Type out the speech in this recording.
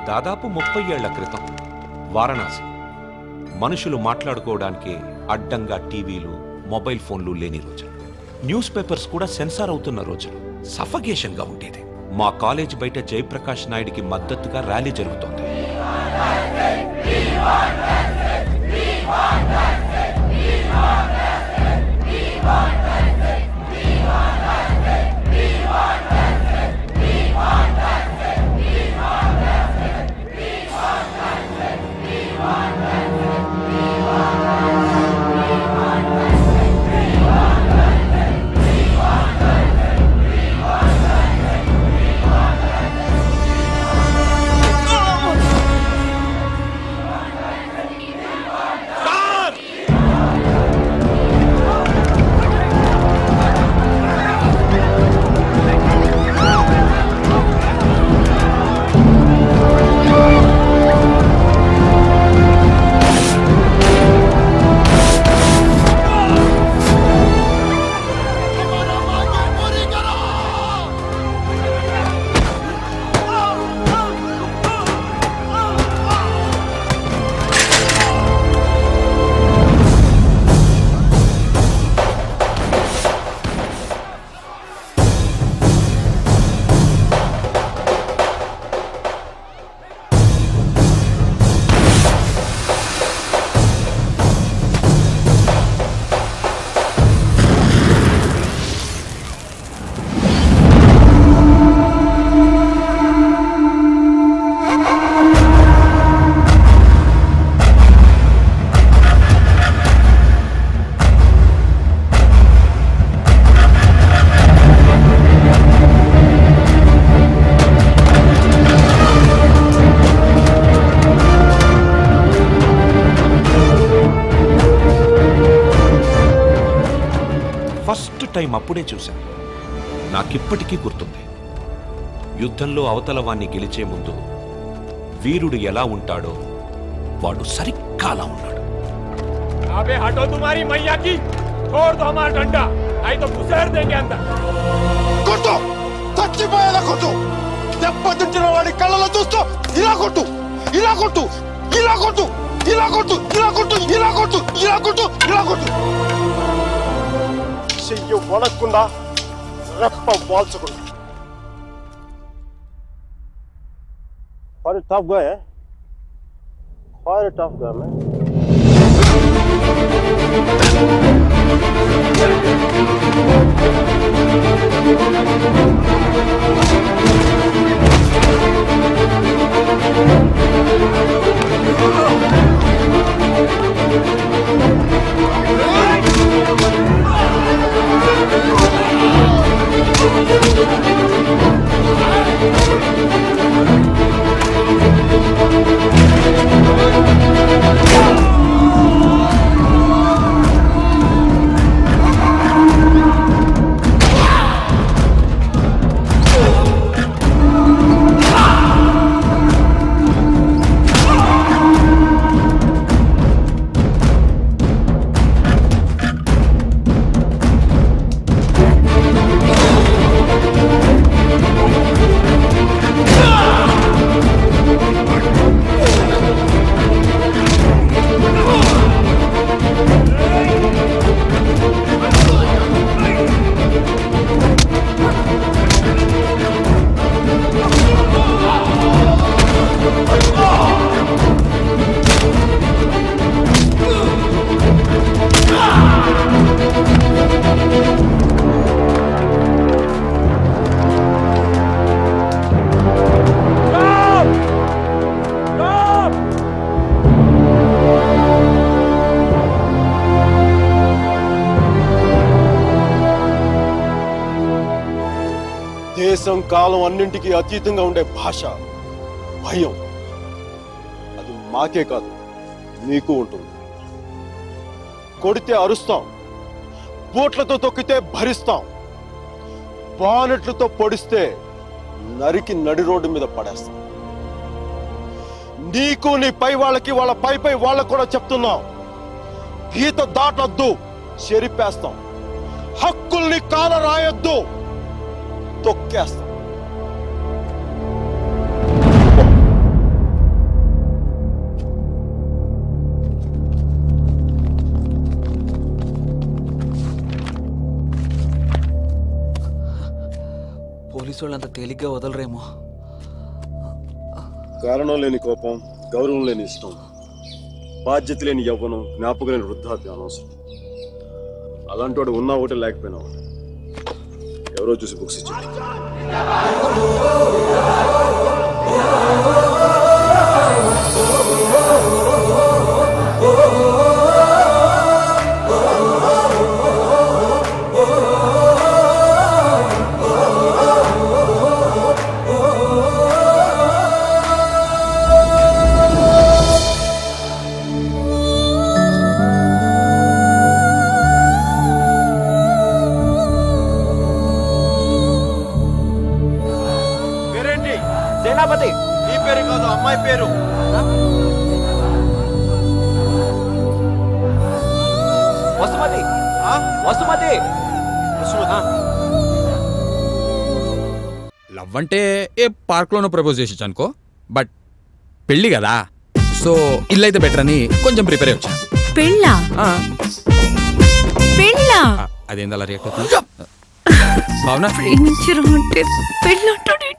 దాదాపు 30 ఏళ్ల క్రితం వారణాసి మనుషులు మాట్లాడుకోవడానికి అడ్డంగా టీవీలు మొబైల్ ఫోన్లు లేని రోజులు, న్యూస్ పేపర్స్ కూడా సెన్సార్ అవుతున్న రోజులు. సఫకేషన్ గా ఉండేది. మా కాలేజ్ బయట జయప్రకాష్ నాయుడికి మద్దతుగా ర్యాలీ జరుగుతోంది. ఫస్ట్ టైం అప్పుడే చూశాను. నాకిప్పటికీ గుర్తుంది. యుద్ధంలో అవతల వాణ్ణి గెలిచే ముందు వీరుడు ఎలా ఉంటాడో వాడు సరిగ్గా అలా ఉన్నాడు. అబే హటో తుమారీ మయ్యా కి छोड़ दो हमारा डंडा नहीं तो घुसेड़ देंगे अंदर. కొట్టు, చచ్చిపోయేలా కొట్టు. దెబ్బతించిన వాడి కళ్ళలో చూస్తూ ఇలా కొట్టు, ఇలా కొట్టు, ఇలా కొట్టు, ఇలా కొట్టు, ఇలా కొట్టు, ఇలా కొట్టు, ఇలా కొట్టు, ఇలా కొట్టు. చెయ్యి వణక్కుండా రెప్ప వాల్చకుండా. Quite a tough guy, eh? Quite a tough guy, man. దేశం కాలం అన్నింటికీ అతీతంగా ఉండే భాష భయం. అది మాకే కాదు మీకు ఉంటుంది. కొడితే అరుస్తాం, బోట్లతో తొక్కితే భరిస్తాం, బానెట్లతో పొడిస్తే నరికి నడి రోడ్డు మీద పడేస్తాం. నీకు నీ పై వాళ్ళకి వాళ్ళ పై వాళ్ళకు కూడా చెప్తున్నాం, గీత దాటొద్దు, చెరిపేస్తాం. హక్కుల్ని కాల రాయొద్దు, తొక్కేస్తాం. వాళ్ళు అంత తేలిగ్గా వదలరేమో. కారణం లేని కోపం, గౌరవం లేని ఇష్టం, బాధ్యత లేని యవ్వనం, జ్ఞాపకం లేని వృద్ధాప్యం అనవసరం. అలాంటి వాడు ఉన్నా ఒకటి లేకపోయినా ఒకటి. ఎవరో చూసి బుక్స్ ఇచ్చాడు. సేనాపతి. నీ పేరు కాదు, అమ్మాయి పేరు. వసుమతి. వసుమతి. లవ్ అంటే ఏ పార్క్లోనో ప్రపోజ్ చేసి అనుకో, బట్ పెళ్ళి కదా, సో ఇల్లు అయితే బెటర్ అని కొంచెం ప్రిపేర్ అయ్యి వచ్చాను. పెళ్ళా? పెళ్ళా? అదేంది అలా రియాక్ట్ అవుతుంది భావన? ప్రేమించరు అంటే పెళ్ళంటాడు.